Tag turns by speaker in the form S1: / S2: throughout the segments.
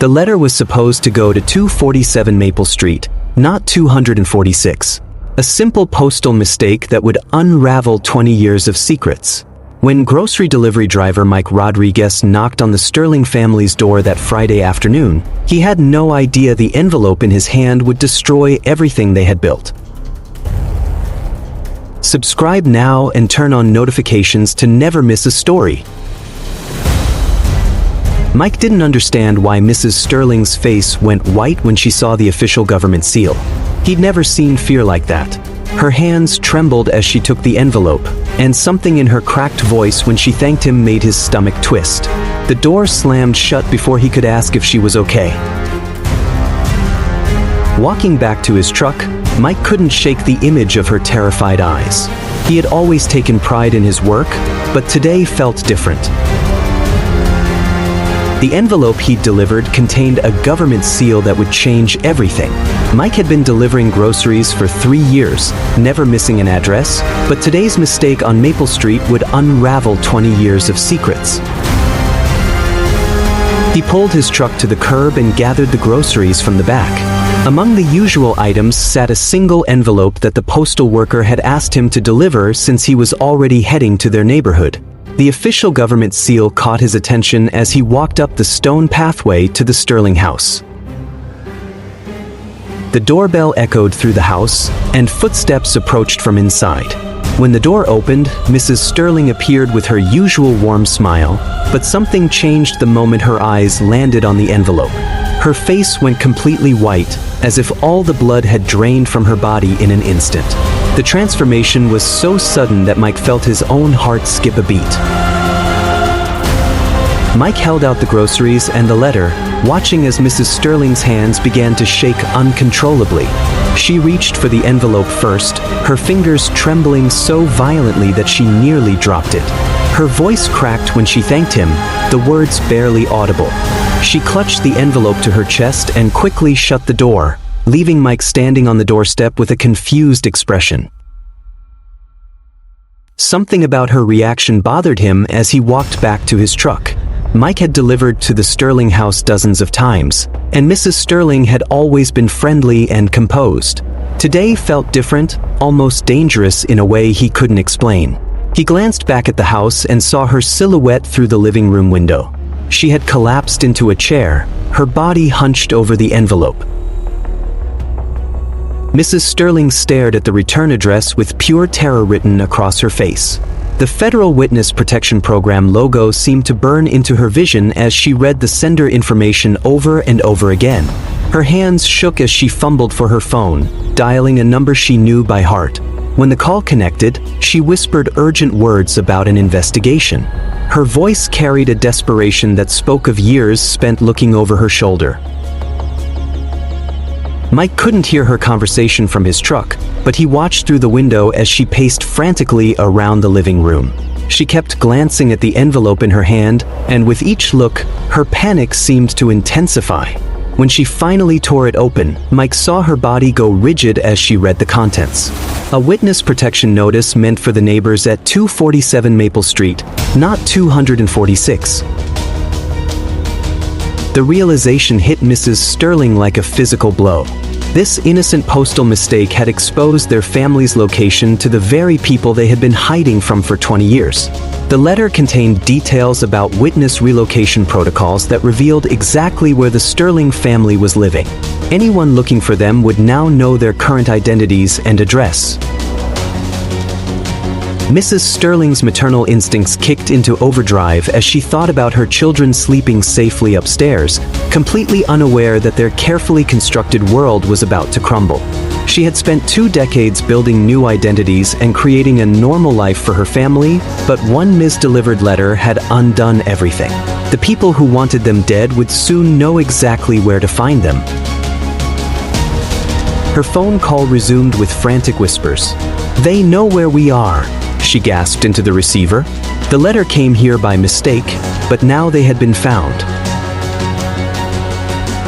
S1: The letter was supposed to go to 247 Maple Street, not 246. A simple postal mistake that would unravel 20 years of secrets. When grocery delivery driver Mike Rodriguez knocked on the Sterling family's door that Friday afternoon, he had no idea the envelope in his hand would destroy everything they had built. Subscribe now and turn on notifications to never miss a story. Mike didn't understand why Mrs. Sterling's face went white when she saw the official government seal. He'd never seen fear like that. Her hands trembled as she took the envelope, and something in her cracked voice when she thanked him made his stomach twist. The door slammed shut before he could ask if she was okay. Walking back to his truck, Mike couldn't shake the image of her terrified eyes. He had always taken pride in his work, but today felt different. The envelope he'd delivered contained a government seal that would change everything. Mike had been delivering groceries for 3 years, never missing an address, but today's mistake on Maple Street would unravel 20 years of secrets. He pulled his truck to the curb and gathered the groceries from the back. Among the usual items sat a single envelope that the postal worker had asked him to deliver since he was already heading to their neighborhood. The official government seal caught his attention as he walked up the stone pathway to the Sterling house. The doorbell echoed through the house, and footsteps approached from inside. When the door opened, Mrs. Sterling appeared with her usual warm smile, but something changed the moment her eyes landed on the envelope. Her face went completely white, as if all the blood had drained from her body in an instant. The transformation was so sudden that Mike felt his own heart skip a beat. Mike held out the groceries and the letter, watching as Mrs. Sterling's hands began to shake uncontrollably. She reached for the envelope first, her fingers trembling so violently that she nearly dropped it. Her voice cracked when she thanked him, the words barely audible. She clutched the envelope to her chest and quickly shut the door, leaving Mike standing on the doorstep with a confused expression. Something about her reaction bothered him as he walked back to his truck. Mike had delivered to the Sterling house dozens of times, and Mrs. Sterling had always been friendly and composed. Today felt different, almost dangerous in a way he couldn't explain. He glanced back at the house and saw her silhouette through the living room window. She had collapsed into a chair, her body hunched over the envelope. Mrs. Sterling stared at the return address with pure terror written across her face. The Federal Witness Protection Program logo seemed to burn into her vision as she read the sender information over and over again. Her hands shook as she fumbled for her phone, dialing a number she knew by heart. When the call connected, she whispered urgent words about an investigation. Her voice carried a desperation that spoke of years spent looking over her shoulder. Mike couldn't hear her conversation from his truck, but he watched through the window as she paced frantically around the living room. She kept glancing at the envelope in her hand, and with each look, her panic seemed to intensify. When she finally tore it open, Mike saw her body go rigid as she read the contents. A witness protection notice meant for the neighbors at 247 Maple Street, not 246. The realization hit Mrs. Sterling like a physical blow. This innocent postal mistake had exposed their family's location to the very people they had been hiding from for 20 years. The letter contained details about witness relocation protocols that revealed exactly where the Sterling family was living. Anyone looking for them would now know their current identities and address. Mrs. Sterling's maternal instincts kicked into overdrive as she thought about her children sleeping safely upstairs, completely unaware that their carefully constructed world was about to crumble. She had spent 2 decades building new identities and creating a normal life for her family, but one misdelivered letter had undone everything. The people who wanted them dead would soon know exactly where to find them. Her phone call resumed with frantic whispers. "They know where we are," she gasped into the receiver. The letter came here by mistake, but now they had been found.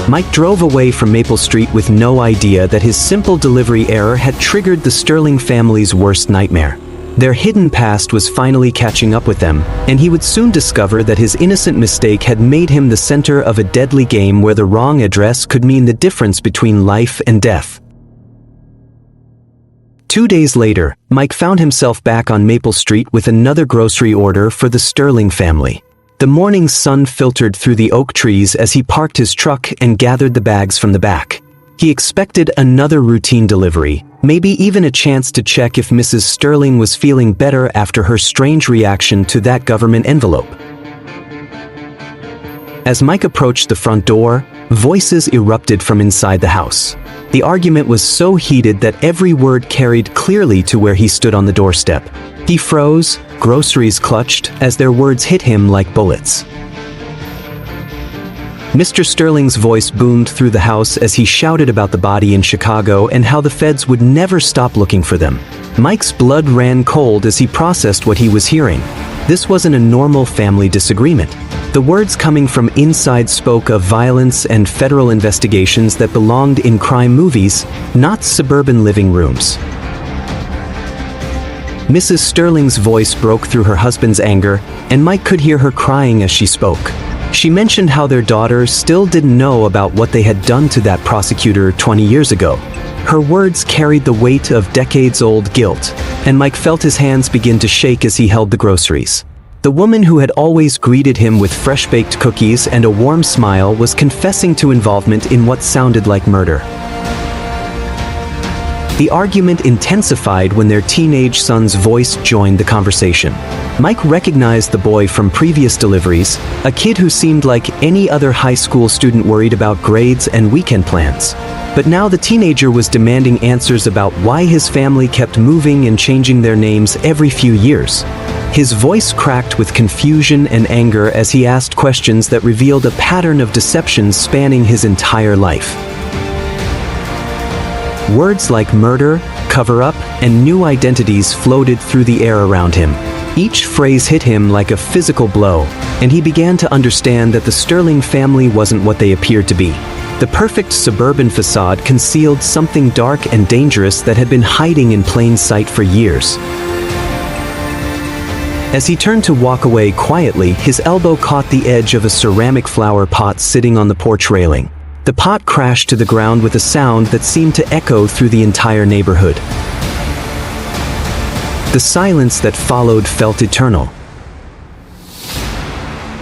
S1: Mike drove away from Maple Street with no idea that his simple delivery error had triggered the Sterling family's worst nightmare. Their hidden past was finally catching up with them, and he would soon discover that his innocent mistake had made him the center of a deadly game where the wrong address could mean the difference between life and death. 2 days later, Mike found himself back on Maple Street with another grocery order for the Sterling family. The morning sun filtered through the oak trees as he parked his truck and gathered the bags from the back. He expected another routine delivery, maybe even a chance to check if Mrs. Sterling was feeling better after her strange reaction to that government envelope. As Mike approached the front door, voices erupted from inside the house. The argument was so heated that every word carried clearly to where he stood on the doorstep. He froze, groceries clutched, as their words hit him like bullets. Mr. Sterling's voice boomed through the house as he shouted about the body in Chicago and how the feds would never stop looking for them. Mike's blood ran cold as he processed what he was hearing. This wasn't a normal family disagreement. The words coming from inside spoke of violence and federal investigations that belonged in crime movies, not suburban living rooms. Mrs. Sterling's voice broke through her husband's anger, and Mike could hear her crying as she spoke. She mentioned how their daughter still didn't know about what they had done to that prosecutor 20 years ago. Her words carried the weight of decades-old guilt, and Mike felt his hands begin to shake as he held the groceries. The woman who had always greeted him with fresh-baked cookies and a warm smile was confessing to involvement in what sounded like murder. The argument intensified when their teenage son's voice joined the conversation. Mike recognized the boy from previous deliveries, a kid who seemed like any other high school student worried about grades and weekend plans. But now the teenager was demanding answers about why his family kept moving and changing their names every few years. His voice cracked with confusion and anger as he asked questions that revealed a pattern of deception spanning his entire life. Words like murder, cover-up, and new identities floated through the air around him. Each phrase hit him like a physical blow, and he began to understand that the Sterling family wasn't what they appeared to be. The perfect suburban facade concealed something dark and dangerous that had been hiding in plain sight for years. As he turned to walk away quietly, his elbow caught the edge of a ceramic flower pot sitting on the porch railing. The pot crashed to the ground with a sound that seemed to echo through the entire neighborhood. The silence that followed felt eternal.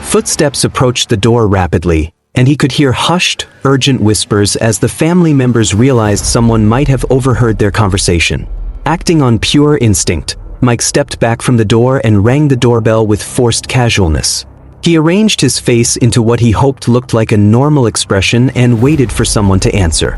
S1: Footsteps approached the door rapidly, and he could hear hushed, urgent whispers as the family members realized someone might have overheard their conversation. Acting on pure instinct, Mike stepped back from the door and rang the doorbell with forced casualness. He arranged his face into what he hoped looked like a normal expression and waited for someone to answer.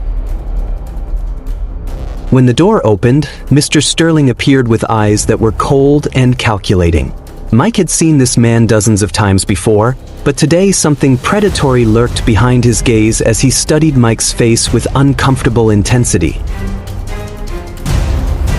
S1: When the door opened, Mr. Sterling appeared with eyes that were cold and calculating. Mike had seen this man dozens of times before, but today something predatory lurked behind his gaze as he studied Mike's face with uncomfortable intensity.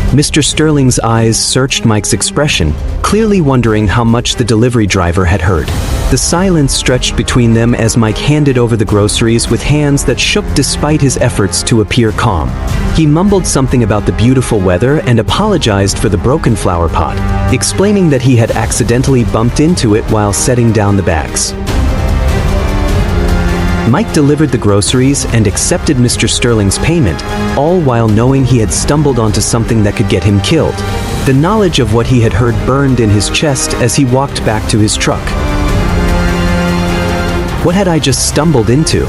S1: Mr. Sterling's eyes searched Mike's expression, clearly wondering how much the delivery driver had heard. The silence stretched between them as Mike handed over the groceries with hands that shook despite his efforts to appear calm. He mumbled something about the beautiful weather and apologized for the broken flower pot, explaining that he had accidentally bumped into it while setting down the bags. Mike delivered the groceries and accepted Mr. Sterling's payment, all while knowing he had stumbled onto something that could get him killed. The knowledge of what he had heard burned in his chest as he walked back to his truck. What had I just stumbled into?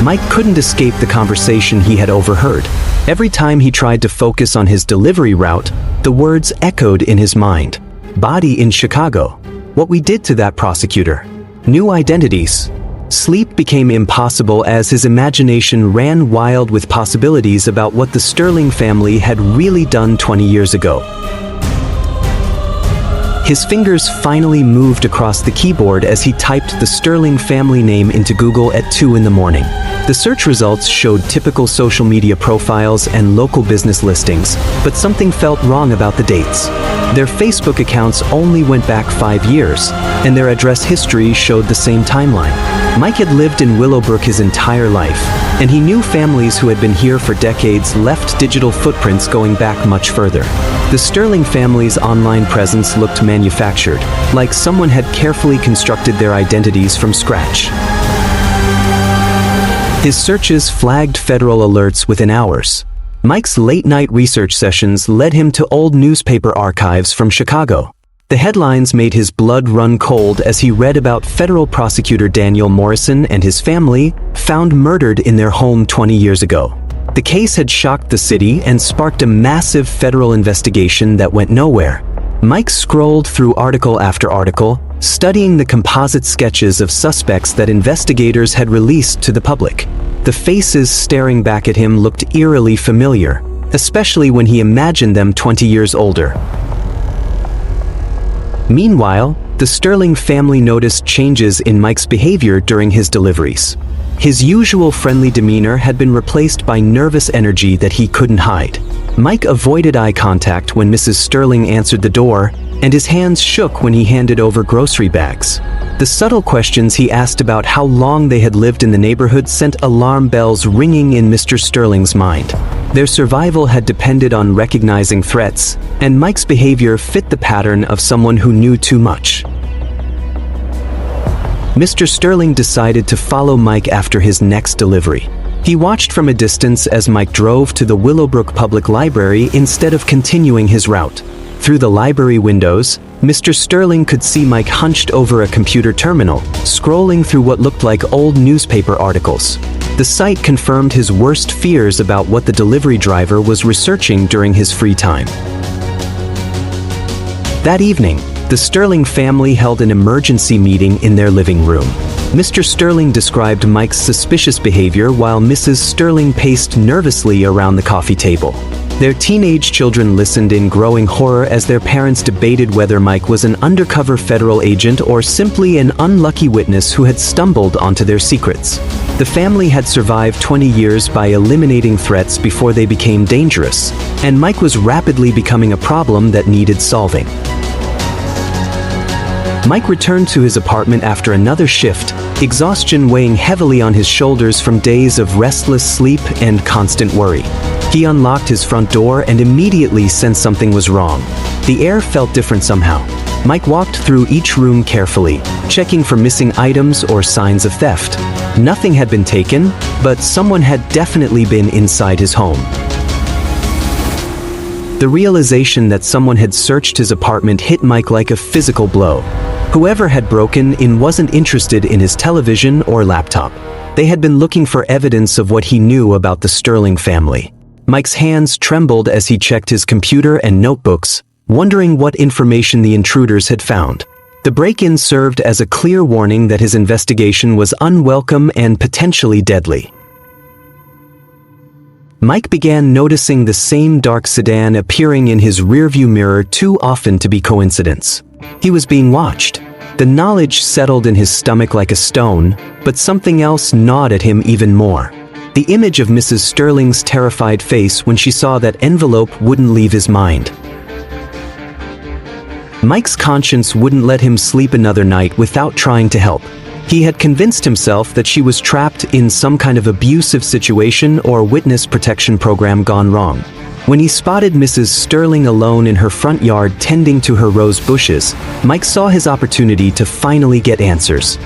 S1: Mike couldn't escape the conversation he had overheard. Every time he tried to focus on his delivery route, the words echoed in his mind. Body in Chicago. What we did to that prosecutor. New identities. Sleep became impossible as his imagination ran wild with possibilities about what the Sterling family had really done 20 years ago. His fingers finally moved across the keyboard as he typed the Sterling family name into Google at 2 in the morning. The search results showed typical social media profiles and local business listings, but something felt wrong about the dates. Their Facebook accounts only went back 5 years, and their address history showed the same timeline. Mike had lived in Willowbrook his entire life, and he knew families who had been here for decades left digital footprints going back much further. The Sterling family's online presence looked manufactured, like someone had carefully constructed their identities from scratch. His searches flagged federal alerts within hours. Mike's late-night research sessions led him to old newspaper archives from Chicago. The headlines made his blood run cold as he read about federal prosecutor Daniel Morrison and his family found murdered in their home 20 years ago. The case had shocked the city and sparked a massive federal investigation that went nowhere. Mike scrolled through article after article, studying the composite sketches of suspects that investigators had released to the public. The faces staring back at him looked eerily familiar, especially when he imagined them 20 years older. Meanwhile, the Sterling family noticed changes in Mike's behavior during his deliveries. His usual friendly demeanor had been replaced by nervous energy that he couldn't hide. Mike avoided eye contact when Mrs. Sterling answered the door, and his hands shook when he handed over grocery bags. The subtle questions he asked about how long they had lived in the neighborhood sent alarm bells ringing in Mr. Sterling's mind. Their survival had depended on recognizing threats, and Mike's behavior fit the pattern of someone who knew too much. Mr. Sterling decided to follow Mike after his next delivery. He watched from a distance as Mike drove to the Willowbrook Public Library instead of continuing his route. Through the library windows, Mr. Sterling could see Mike hunched over a computer terminal, scrolling through what looked like old newspaper articles. The sight confirmed his worst fears about what the delivery driver was researching during his free time. That evening, the Sterling family held an emergency meeting in their living room. Mr. Sterling described Mike's suspicious behavior while Mrs. Sterling paced nervously around the coffee table. Their teenage children listened in growing horror as their parents debated whether Mike was an undercover federal agent or simply an unlucky witness who had stumbled onto their secrets. The family had survived 20 years by eliminating threats before they became dangerous, and Mike was rapidly becoming a problem that needed solving. Mike returned to his apartment after another shift, exhaustion weighing heavily on his shoulders from days of restless sleep and constant worry. He unlocked his front door and immediately sensed something was wrong. The air felt different somehow. Mike walked through each room carefully, checking for missing items or signs of theft. Nothing had been taken, but someone had definitely been inside his home. The realization that someone had searched his apartment hit Mike like a physical blow. Whoever had broken in wasn't interested in his television or laptop. They had been looking for evidence of what he knew about the Sterling family. Mike's hands trembled as he checked his computer and notebooks, wondering what information the intruders had found. The break-in served as a clear warning that his investigation was unwelcome and potentially deadly. Mike began noticing the same dark sedan appearing in his rearview mirror too often to be coincidence. He was being watched. The knowledge settled in his stomach like a stone, but something else gnawed at him even more. The image of Mrs. Sterling's terrified face when she saw that envelope wouldn't leave his mind. Mike's conscience wouldn't let him sleep another night without trying to help. He had convinced himself that she was trapped in some kind of abusive situation or witness protection program gone wrong. When he spotted Mrs. Sterling alone in her front yard tending to her rose bushes, Mike saw his opportunity to finally get answers.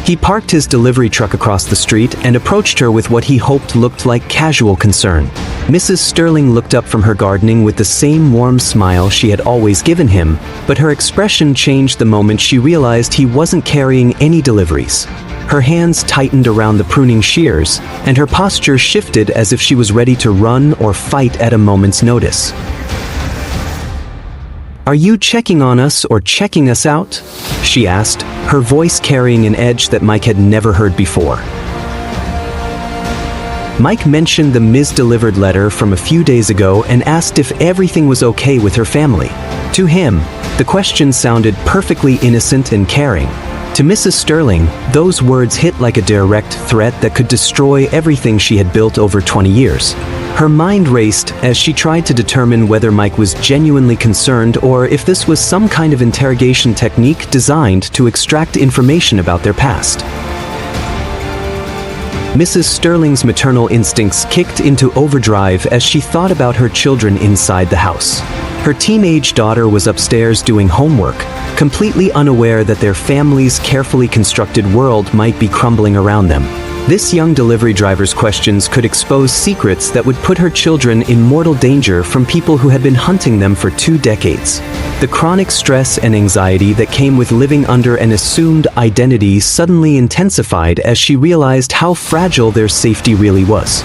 S1: He parked his delivery truck across the street and approached her with what he hoped looked like casual concern. Mrs. Sterling looked up from her gardening with the same warm smile she had always given him, but her expression changed the moment she realized he wasn't carrying any deliveries. Her hands tightened around the pruning shears, and her posture shifted as if she was ready to run or fight at a moment's notice. "Are you checking on us or checking us out?" she asked, her voice carrying an edge that Mike had never heard before. Mike mentioned the misdelivered letter from a few days ago and asked if everything was okay with her family. To him, the question sounded perfectly innocent and caring. To Mrs. Sterling, those words hit like a direct threat that could destroy everything she had built over 20 years. Her mind raced as she tried to determine whether Mike was genuinely concerned or if this was some kind of interrogation technique designed to extract information about their past. Mrs. Sterling's maternal instincts kicked into overdrive as she thought about her children inside the house. Her teenage daughter was upstairs doing homework, completely unaware that their family's carefully constructed world might be crumbling around them. This young delivery driver's questions could expose secrets that would put her children in mortal danger from people who had been hunting them for 2 decades. The chronic stress and anxiety that came with living under an assumed identity suddenly intensified as she realized how fragile their safety really was.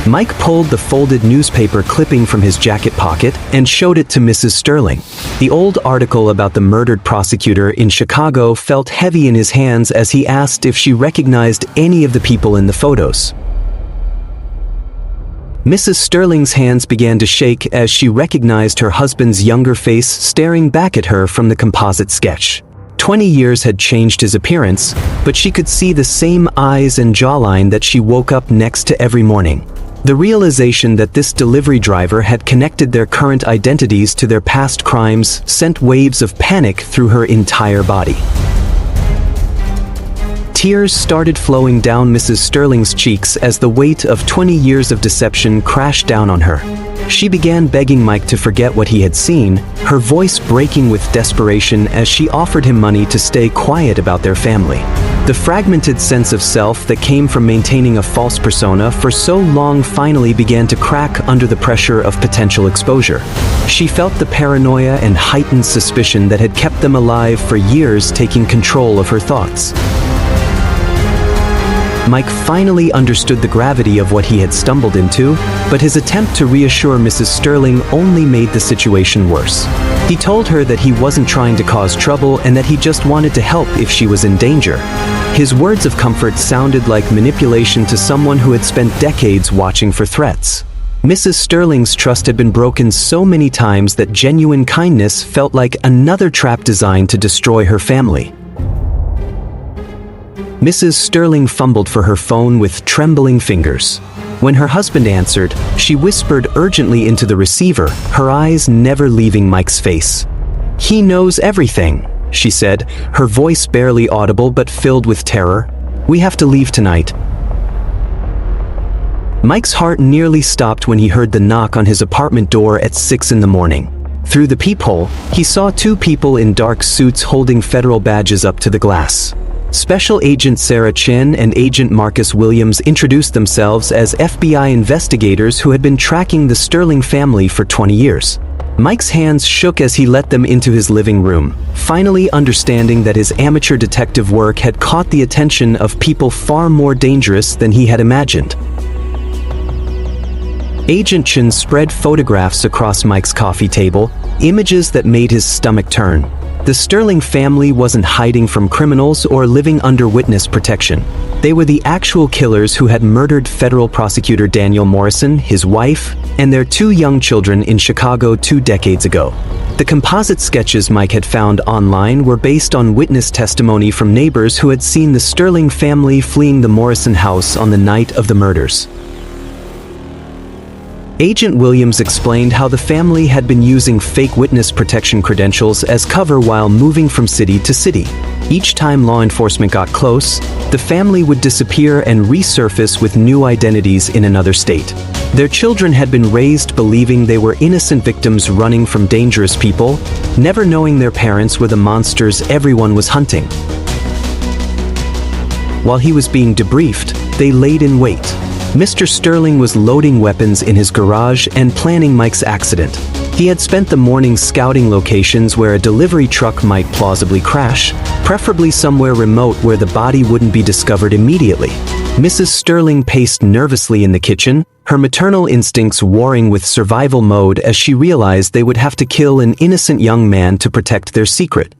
S1: Mike pulled the folded newspaper clipping from his jacket pocket and showed it to Mrs. Sterling. The old article about the murdered prosecutor in Chicago felt heavy in his hands as he asked if she recognized any of the people in the photos. Mrs. Sterling's hands began to shake as she recognized her husband's younger face staring back at her from the composite sketch. 20 years had changed his appearance, but she could see the same eyes and jawline that she woke up next to every morning. The realization that this delivery driver had connected their current identities to their past crimes sent waves of panic through her entire body. Tears started flowing down Mrs. Sterling's cheeks as the weight of 20 years of deception crashed down on her. She began begging Mike to forget what he had seen, her voice breaking with desperation as she offered him money to stay quiet about their family. The fragmented sense of self that came from maintaining a false persona for so long finally began to crack under the pressure of potential exposure. She felt the paranoia and heightened suspicion that had kept them alive for years taking control of her thoughts. Mike finally understood the gravity of what he had stumbled into, but his attempt to reassure Mrs. Sterling only made the situation worse. He told her that he wasn't trying to cause trouble and that he just wanted to help if she was in danger. His words of comfort sounded like manipulation to someone who had spent decades watching for threats. Mrs. Sterling's trust had been broken so many times that genuine kindness felt like another trap designed to destroy her family. Mrs. Sterling fumbled for her phone with trembling fingers. When her husband answered, she whispered urgently into the receiver, her eyes never leaving Mike's face. "He knows everything," she said, her voice barely audible but filled with terror. "We have to leave tonight." Mike's heart nearly stopped when he heard the knock on his apartment door at 6 in the morning. Through the peephole, he saw 2 people in dark suits holding federal badges up to the glass. Special Agent Sarah Chin and Agent Marcus Williams introduced themselves as FBI investigators who had been tracking the Sterling family for 20 years. Mike's hands shook as he let them into his living room, finally understanding that his amateur detective work had caught the attention of people far more dangerous than he had imagined. Agent Chin spread photographs across Mike's coffee table, images that made his stomach turn. The Sterling family wasn't hiding from criminals or living under witness protection. They were the actual killers who had murdered federal prosecutor Daniel Morrison, his wife, and their 2 young children in Chicago 2 decades ago. The composite sketches Mike had found online were based on witness testimony from neighbors who had seen the Sterling family fleeing the Morrison house on the night of the murders. Agent Williams explained how the family had been using fake witness protection credentials as cover while moving from city to city. Each time law enforcement got close, the family would disappear and resurface with new identities in another state. Their children had been raised believing they were innocent victims running from dangerous people, never knowing their parents were the monsters everyone was hunting. While he was being debriefed, they laid in wait. Mr. Sterling was loading weapons in his garage and planning Mike's accident. He had spent the morning scouting locations where a delivery truck might plausibly crash, preferably somewhere remote where the body wouldn't be discovered immediately. Mrs. Sterling paced nervously in the kitchen, her maternal instincts warring with survival mode as she realized they would have to kill an innocent young man to protect their secret.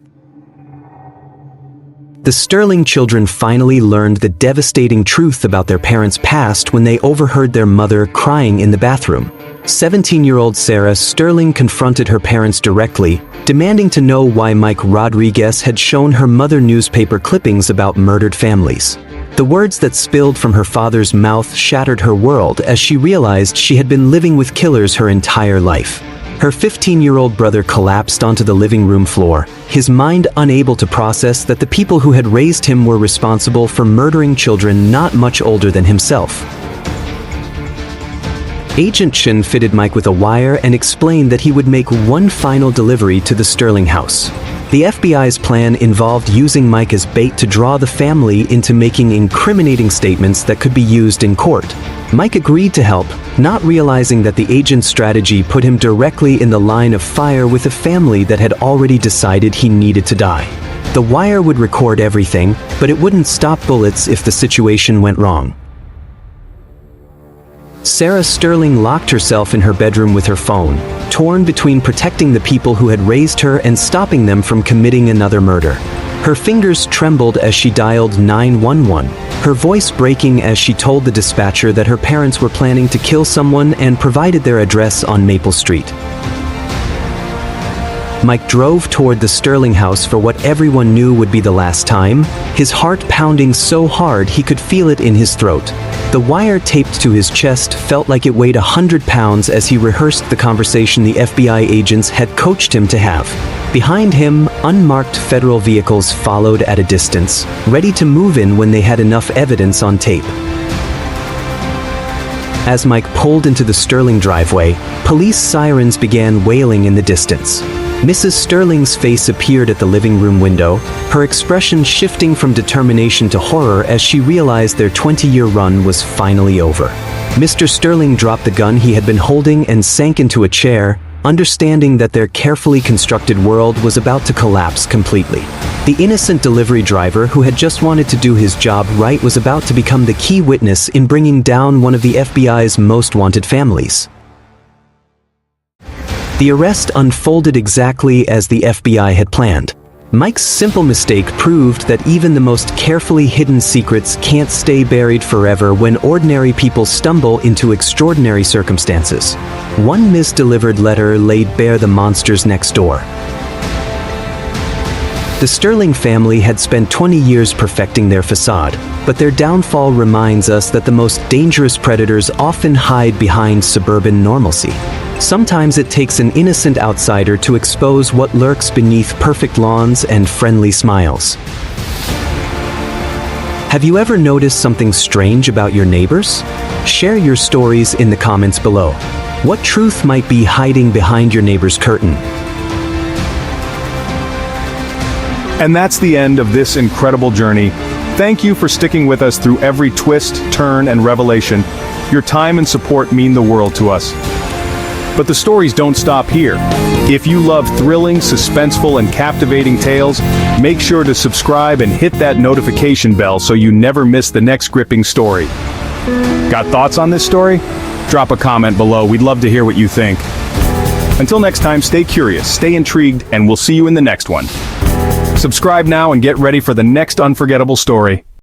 S1: The Sterling children finally learned the devastating truth about their parents' past when they overheard their mother crying in the bathroom. 17-year-old Sarah Sterling confronted her parents directly, demanding to know why Mike Rodriguez had shown her mother newspaper clippings about murdered families. The words that spilled from her father's mouth shattered her world as she realized she had been living with killers her entire life. Her 15-year-old brother collapsed onto the living room floor, his mind unable to process that the people who had raised him were responsible for murdering children not much older than himself. Agent Shin fitted Mike with a wire and explained that he would make one final delivery to the Sterling house. The FBI's plan involved using Mike as bait to draw the family into making incriminating statements that could be used in court. Mike agreed to help, not realizing that the agent's strategy put him directly in the line of fire with a family that had already decided he needed to die. The wire would record everything, but it wouldn't stop bullets if the situation went wrong. Sarah Sterling locked herself in her bedroom with her phone, torn between protecting the people who had raised her and stopping them from committing another murder. Her fingers trembled as she dialed 911, her voice breaking as she told the dispatcher that her parents were planning to kill someone and provided their address on Maple Street. Mike drove toward the Sterling house for what everyone knew would be the last time, his heart pounding so hard he could feel it in his throat. The wire taped to his chest felt like it weighed 100 pounds as he rehearsed the conversation the FBI agents had coached him to have. Behind him, unmarked federal vehicles followed at a distance, ready to move in when they had enough evidence on tape. As Mike pulled into the Sterling driveway, police sirens began wailing in the distance. Mrs. Sterling's face appeared at the living room window, her expression shifting from determination to horror as she realized their 20-year run was finally over. Mr. Sterling dropped the gun he had been holding and sank into a chair, understanding that their carefully constructed world was about to collapse completely. The innocent delivery driver who had just wanted to do his job right was about to become the key witness in bringing down one of the FBI's most wanted families. The arrest unfolded exactly as the FBI had planned. Mike's simple mistake proved that even the most carefully hidden secrets can't stay buried forever when ordinary people stumble into extraordinary circumstances. One misdelivered letter laid bare the monsters next door. The Sterling family had spent 20 years perfecting their facade, but their downfall reminds us that the most dangerous predators often hide behind suburban normalcy. Sometimes it takes an innocent outsider to expose what lurks beneath perfect lawns and friendly smiles. Have you ever noticed something strange about your neighbors? Share your stories in the comments below. What truth might be hiding behind your neighbor's curtain?
S2: And that's the end of this incredible journey. Thank you for sticking with us through every twist, turn, and revelation. Your time and support mean the world to us. But the stories don't stop here. If you love thrilling, suspenseful, and captivating tales, make sure to subscribe and hit that notification bell so you never miss the next gripping story. Got thoughts on this story? Drop a comment below. We'd love to hear what you think. Until next time, stay curious, stay intrigued, and we'll see you in the next one. Subscribe now and get ready for the next unforgettable story.